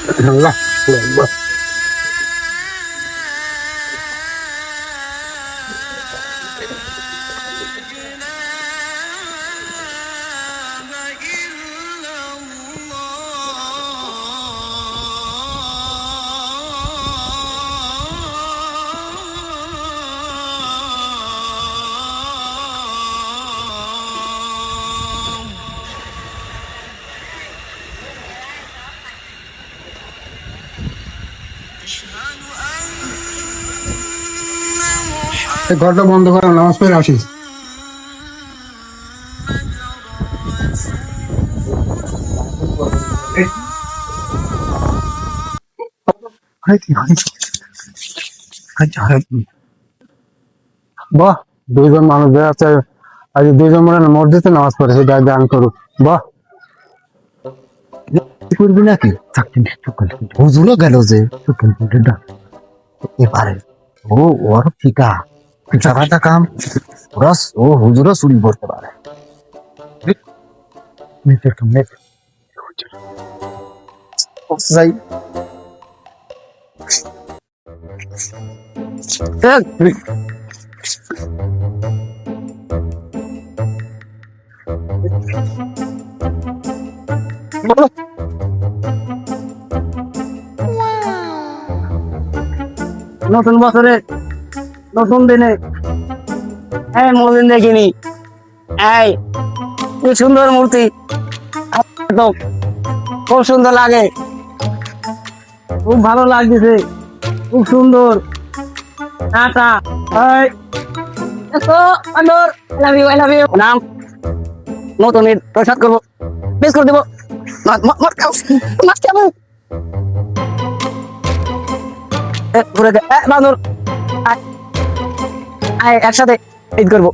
আল্লাহ আল্লাহ। এই ঘরটা বন্ধ করো, নামাজ পড়ে আসিস। বাহ, দুইজন মানুষ বেড়াচ্ছে। আজ দুইজন মানে মসজিদে নামাজ পড়েছে, দান করুক। বাহ, করবি নাকি হুজুরও গেল যে এবারে ও ওর ঠিকা জায়গাটা কাম ওরা ও হুজুরও চুরি করতে পারে যাই নতুন বছরে নতুন দিনে এই মদিন দেখিনি। এই কি সুন্দর মূর্তি, তো খুব সুন্দর লাগে, খুব ভালো লাগতেছে, খুব সুন্দর। টাটা। এই এসো আদর, I love you, I love you. নাম নতুন ঈদ প্রসাদ করবো, বেশ করে দেবো। মদ খাও, মাছ খাবো। ঘুরে দে বান্দর, আয় একসাথে ঈদ করবো।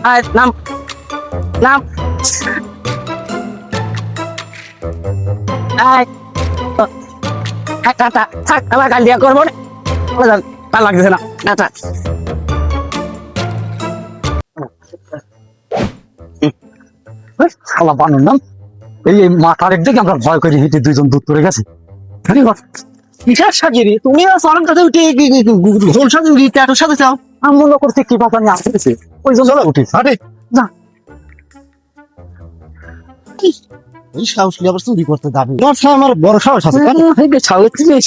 আয় নাম নাম আয় টাটা। থাক, আবার কাল দিয়া করবো না, ভালো লাগতেছে না। টাটা। শালা বানুর নাম এই মাথার একদিকে আমরা ভয় করে হেঁটে দুইজন দূর করে গেছে কিসের সাজিয়ে তুমি সরম কাছে উঠে ঘোল সাজে উঠি ট্যাটোর সাথে চাও। আমি মনে করছি কি বাবা আমি আসতেছি ওই জন্য উঠি আরে যা এই সাহস নিয়ে আবার চুরি করতে যাবে আমার বড় সাহস আছে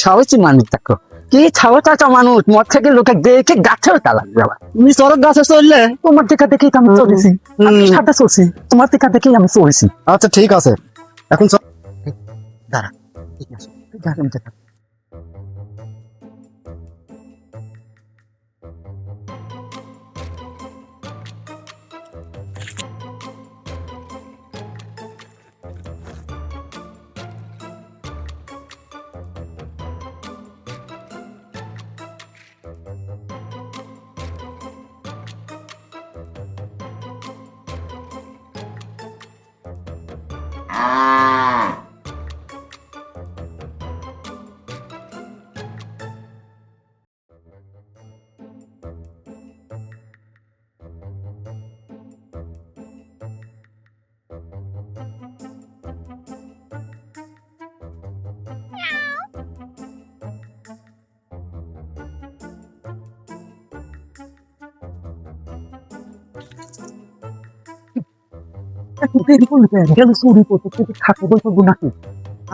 সাহসী মানুষ দেখো, কি ছাওয়া চাচা মানুষ, মদ থেকে লোকে দেখে গাছেও তা লাগবে। আবার তুমি চরক গাছে চললে তোমার দেখা দেখেই তো আমি চলেছি, আমি সাথে চলছি, তোমার দেখা দেখেই আমি চলেছি। আচ্ছা ঠিক আছে এখন দাঁড়া ঠিক আছে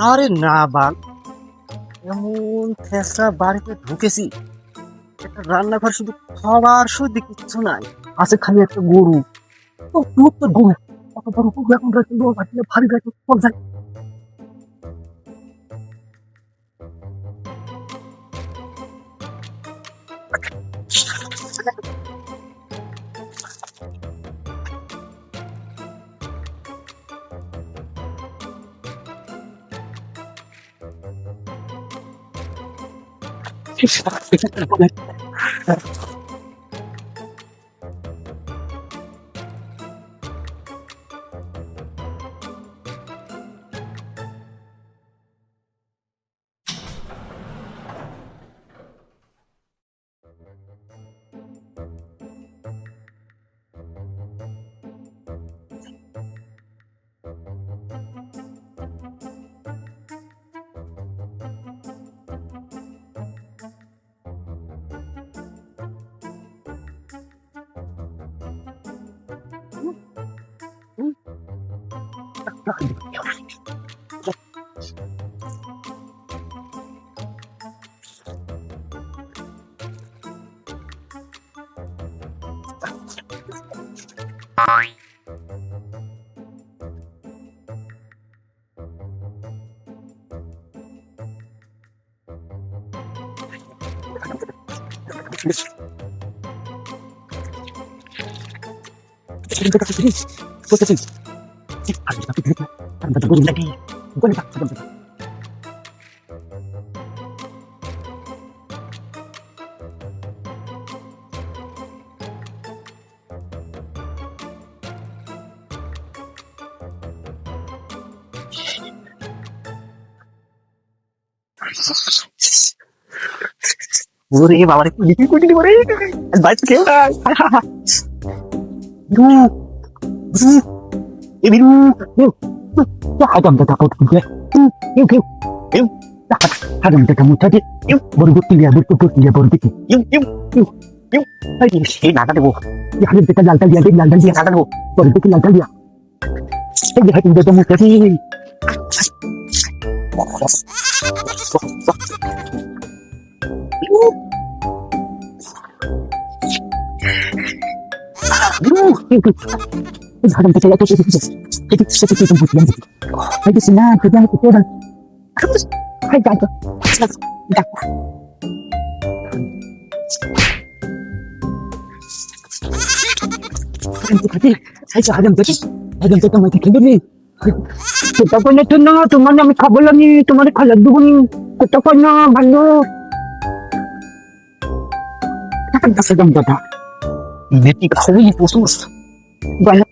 আরে না বাল এমন ফেসরা বাড়িতে ঢুকেছি একটা রান্নাঘর শুধু খাবার শুধু কিচ্ছু নাই আছে খালি একটা গরু তো গরু কত বড় গরু এখন ভারী গাছ যায় ওরে বাবারে লিপি কুটি করে বাইক কেউ নাই দু দু এ বিরু Adam da takut juga. Yuk. Adam da kamu tadi. Yuk, baru dia baru bikin. yuk ayo sih nada deh bu Ya ada kita jalan dia nada deh bu baru bikin jalan dia. Saya hati da kamu tadi. Adam da kamu tadi. Jadi saya jemput yang itu. Lagi senang kerja itu orang. Hai jangan. Saya Adam tadi kamu tidur nih. Kita punya tenang, teman yang kabel ni, teman kalau dulu kita punya malu. Kita tak sedang dah. ini tiga hari putus Banyak.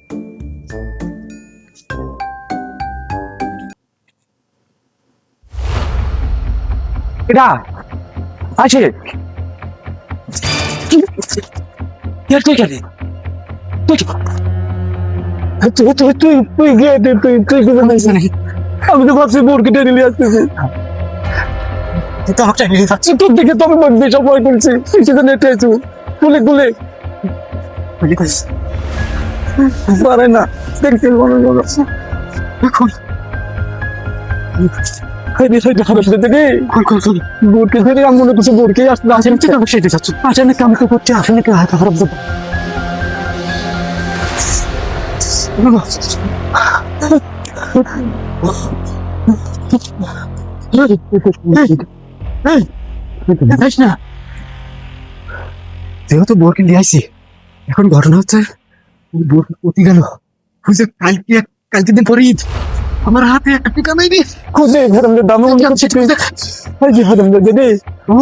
Kita, Aceh. Ya tu jadi. তুই গিয়ে তুই আমি তো ভাবছি বোরকে টেনে নিয়ে আসতেছি তুই তো আমাকে নিয়ে যাচ্ছিস তোর দিকে তো আমি মধ্যে সব ভয় করছি তুই সেটা নেটে আছো খুলে বলি কইস পারে না দেখতে মনে মনে এখন খাইতে খাবার সাথে থেকে খুল বোরকে ধরে আমি মনে করছি বোরকে আসতে আমি তো বসে যাচ্ছ আসলে কাম তো করছে আসলে কি হাত খারাপ দেবো না যেহেতু বোরকে নিয়ে আসি এখন ঘটনা হচ্ছে বোর প্রতি গেল বুঝে কালকে দিন পরে ঈদ আমার হাতে একটা টিকা নাই রে খুঁজে হারামদের দাম হারামদের দে ও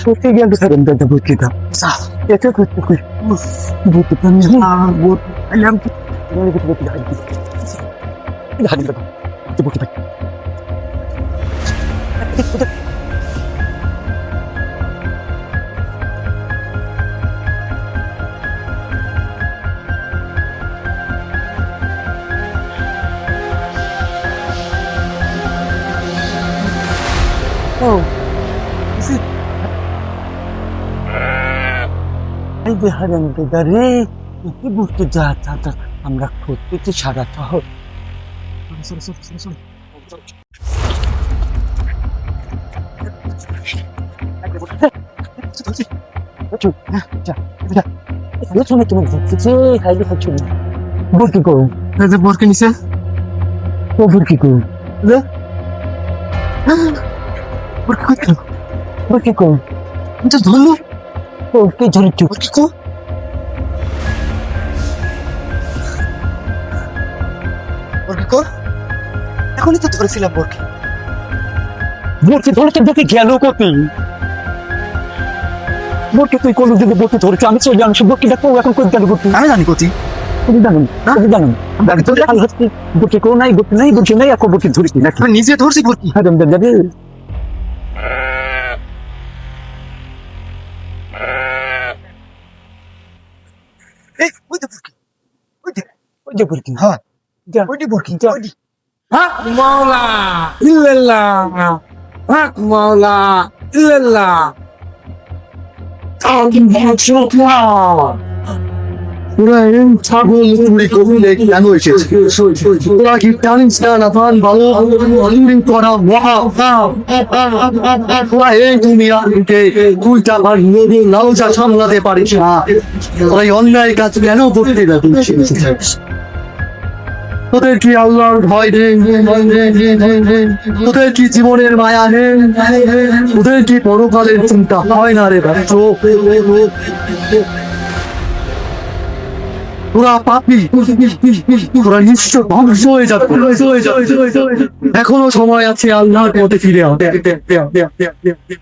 সত্যি গেল হারামদের বুঝলি দাম এটা করতে কই বুঝতে পারি না বোর আইলাম Oh, is it? এই যে হারামদের রে কি বুঝতে যা আমরা খুঁজতে সারা শহর Sorry. শুনে তুমি দেখতেছি খাইলে খাচ্ছ বোর কি করুন বোরকে নিছে ও বোর কি করুন বোরকে কই গেল বোর কি করুন তো ধরলো ও কি ধরেছ বোরকে কো বোরকে কো এখনই তো ধরেছিলাম বোরকে বোরকে ধরেছে দেখে গেল কতি বোরকে তুই কোন দিকে বোরকে ধরেছ আমি চলে আমি বোরকে দেখো এখন কই গেল বোরকে আমি জানি কতি তুমি জানেন না তুমি জানেন আমি তো হাল হচ্ছে বোরকে কোন নাই বোরকে নাই এখন বোরকে ধরিস না আমি নিজে ধরছি বোরকে হারামদের যাবে এই ওই তো বোরকে ওই যে বোরকে হ্যাঁ যা ওই বোরকে যা। ওই Hak Maula illallah. Hak Maula illallah. তোরা এই ছাগল চুরি করলে কেন এসেছিস? তোরা কি জানিস না নাথান ভালো চুরি করা মহা পাপ। তোরা এই দুনিয়াকে দুইটা ভাগ নেবে লালসা সামলাতে পারিস না। তোরা এই অন্যায় কাজ কেন করতে যাচ্ছিস? তোদের কি আল্লাহর ভয় নেই? তোদের কি জীবনের মায়া নেই? তোদের কি পরকালের চিন্তা হয় না রে ভাই? তোরা পাপি, তোরা নিশ্চয় ধ্বংস হয়ে যাবে। এখনো সময় আছে আল্লাহর পথে ফিরে আয়।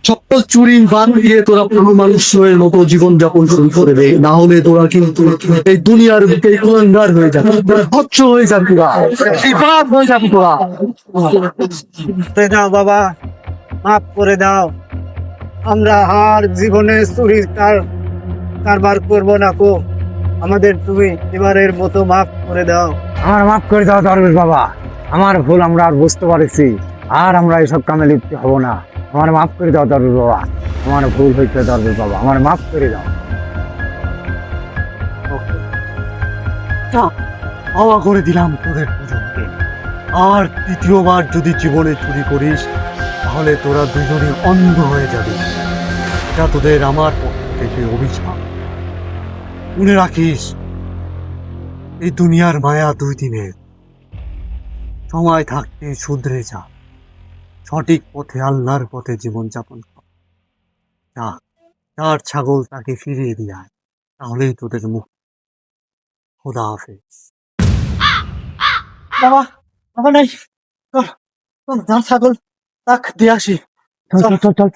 সকল চুরি বাদ দিয়ে তোরা কোনো মানুষের মতো জীবন যাপন শুরু করে দে, না হলে তোরা কিন্তু এই দুনিয়ার বুকে কুলাঙ্গার হয়ে যাবে, হচ্ছ হয়ে যাবে তোরা, এই পাপ হয়ে যাবে তোরা। করে দাও বাবা, মাফ করে দাও। আমরা আর জীবনে চুরির কারবার করবো না কো। আমাদের তুমি এবারের মতো মাফ করে দাও। আমার মাফ করে দাও দরবেশ বাবা, আমার ভুল আমরা আর বুঝতে পারছি, আর আমরা এসব কামে লিপ্ত হব না। আমার মাফ করে দাও দরবেশ বাবা, আমার ভুল হয়েছে দরবেশ বাবা, আমার মাফ করে দাও। ক্ষমা করে দিলাম তোদের দুজনকে। আর তৃতীয়বার যদি জীবনে চুরি করিস তাহলে তোরা দুজনে অন্ধ হয়ে যাবে। এটা তোদের আমার পক্ষ থেকে অভিশাপ। মনে রাখিস, এই দুনিয়ার মায়া 2 দিনের। সময় থাকতে শুধরে যা, সঠিক পথে আল্লাহর পথে জীবনযাপন কর। যা, যার ছাগল তাকে ফিরিয়ে দিয়ে আয়, তাহলেই তোদের মুখ। খোদা হাফেজ। বাবা, বাবা নাই, চল চল, যা ছাগল তাক দিয়ে আসি। চল চল চল চল।